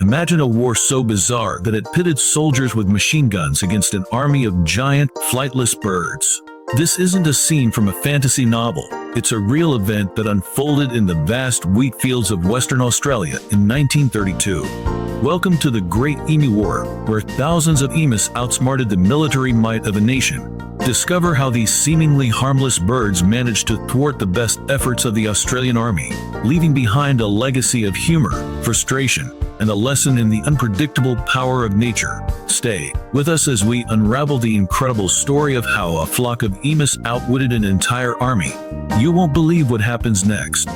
Imagine a war so bizarre that it pitted soldiers with machine guns against an army of giant, flightless birds. This isn't a scene from a fantasy novel. It's a real event that unfolded in the vast wheat fields of Western Australia in 1932. Welcome to the Great Emu War, where thousands of emus outsmarted the military might of a nation. Discover how these seemingly harmless birds managed to thwart the best efforts of the Australian Army, leaving behind a legacy of humor, frustration, and a lesson in the unpredictable power of nature. Stay with us as we unravel the incredible story of how a flock of emus outwitted an entire army. You won't believe what happens next.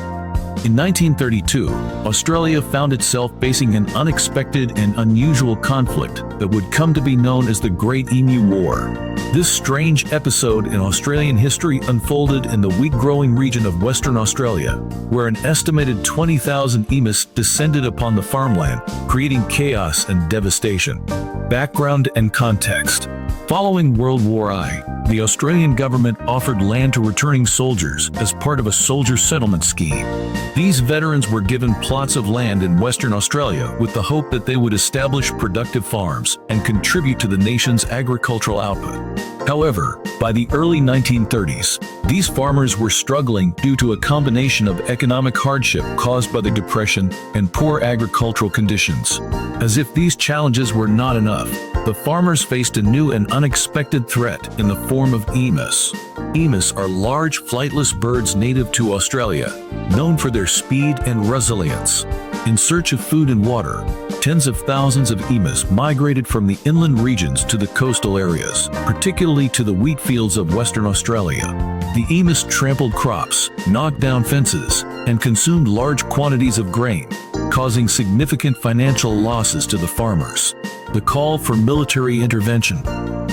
In 1932, Australia found itself facing an unexpected and unusual conflict that would come to be known as the Great Emu War. This strange episode in Australian history unfolded in the wheat-growing region of Western Australia, where an estimated 20,000 emus descended upon the farmland, creating chaos and devastation. Background and context. Following World War I, the Australian government offered land to returning soldiers as part of a soldier settlement scheme. These veterans were given plots of land in Western Australia with the hope that they would establish productive farms and contribute to the nation's agricultural output. However, by the early 1930s, these farmers were struggling due to a combination of economic hardship caused by the Depression and poor agricultural conditions. As if these challenges were not enough, the farmers faced a new and unexpected threat in the form of emus. Emus are large, flightless birds native to Australia, known for their speed and resilience. In search of food and water, tens of thousands of emus migrated from the inland regions to the coastal areas, particularly to the wheat fields of Western Australia. The emus trampled crops, knocked down fences, and consumed large quantities of grain, causing significant financial losses to the farmers. The call for military intervention.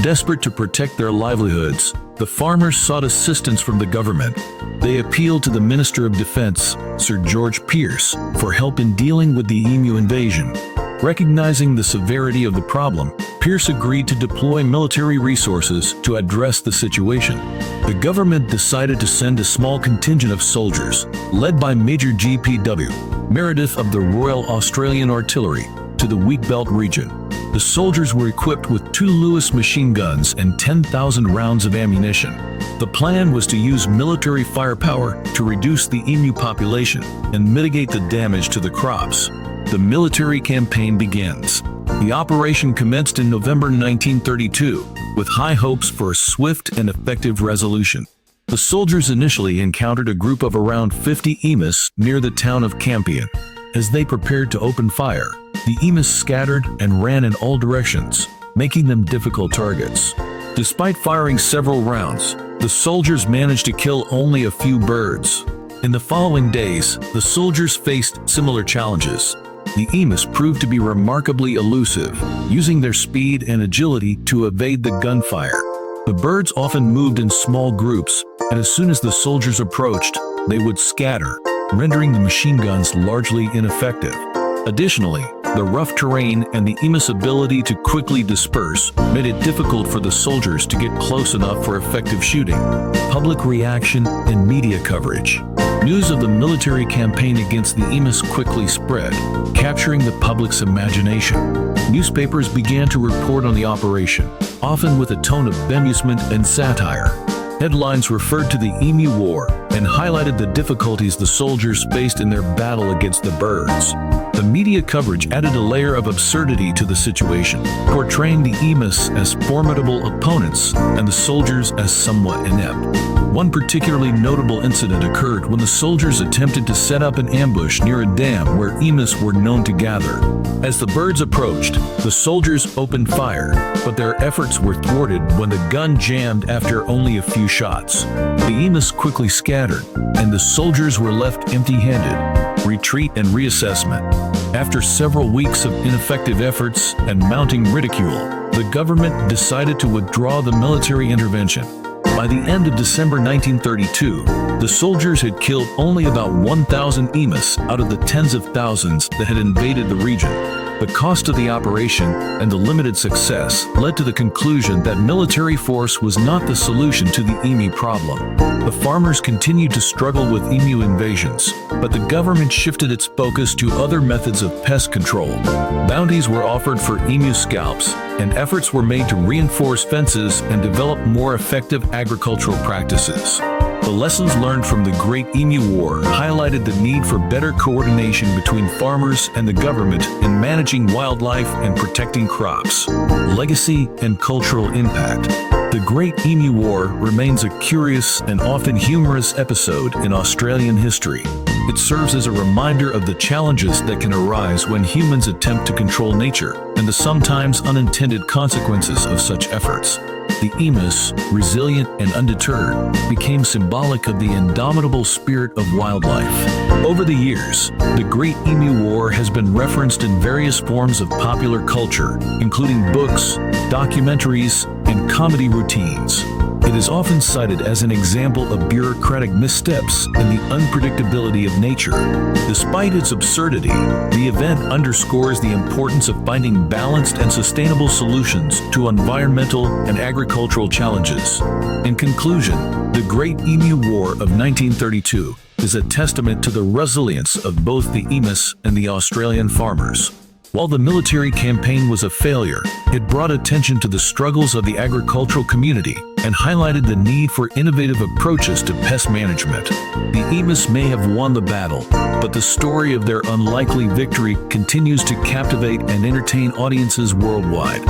Desperate to protect their livelihoods, the farmers sought assistance from the government. They appealed to the Minister of Defense, Sir George Pearce, for help in dealing with the emu invasion. Recognizing the severity of the problem, Pearce agreed to deploy military resources to address the situation. The government decided to send a small contingent of soldiers, led by Major G.P.W. Meredith of the Royal Australian Artillery, to the Wheatbelt region. The soldiers were equipped with 2 Lewis machine guns and 10,000 rounds of ammunition. The plan was to use military firepower to reduce the emu population and mitigate the damage to the crops. The military campaign begins. The operation commenced in November 1932, with high hopes for a swift and effective resolution. The soldiers initially encountered a group of around 50 emus near the town of Campion. As they prepared to open fire, the emus scattered and ran in all directions, making them difficult targets. Despite firing several rounds, the soldiers managed to kill only a few birds. In the following days, the soldiers faced similar challenges. The emus proved to be remarkably elusive, using their speed and agility to evade the gunfire. The birds often moved in small groups, and as soon as the soldiers approached, they would scatter, rendering the machine guns largely ineffective. Additionally, the rough terrain and the emus' ability to quickly disperse made it difficult for the soldiers to get close enough for effective shooting. Public reaction and media coverage. News of the military campaign against the emus quickly spread, capturing the public's imagination. Newspapers began to report on the operation, often with a tone of bemusement and satire. Headlines referred to the Emu War and highlighted the difficulties the soldiers faced in their battle against the birds. The media coverage added a layer of absurdity to the situation, portraying the emus as formidable opponents and the soldiers as somewhat inept. One particularly notable incident occurred when the soldiers attempted to set up an ambush near a dam where emus were known to gather. As the birds approached, the soldiers opened fire, but their efforts were thwarted when the gun jammed after only a few shots. The emus quickly scattered, and the soldiers were left empty-handed. Retreat and reassessment. After several weeks of ineffective efforts and mounting ridicule, the government decided to withdraw the military intervention. By the end of December 1932, the soldiers had killed only about 1,000 emus out of the tens of thousands that had invaded the region. The cost of the operation and the limited success led to the conclusion that military force was not the solution to the emu problem. The farmers continued to struggle with emu invasions, but the government shifted its focus to other methods of pest control. Bounties were offered for emu scalps, and efforts were made to reinforce fences and develop more effective agricultural practices. The lessons learned from the Great Emu War highlighted the need for better coordination between farmers and the government in managing wildlife and protecting crops. Legacy and cultural impact. The Great Emu War remains a curious and often humorous episode in Australian history. It serves as a reminder of the challenges that can arise when humans attempt to control nature and the sometimes unintended consequences of such efforts. The emus, resilient and undeterred, became symbolic of the indomitable spirit of wildlife. Over the years, the Great Emu War has been referenced in various forms of popular culture, including books, documentaries, and comedy routines. It is often cited as an example of bureaucratic missteps and the unpredictability of nature. Despite its absurdity, the event underscores the importance of finding balanced and sustainable solutions to environmental and agricultural challenges. In conclusion, the Great Emu War of 1932 is a testament to the resilience of both the emus and the Australian farmers. While the military campaign was a failure, it brought attention to the struggles of the agricultural community and highlighted the need for innovative approaches to pest management. The emus may have won the battle, but the story of their unlikely victory continues to captivate and entertain audiences worldwide.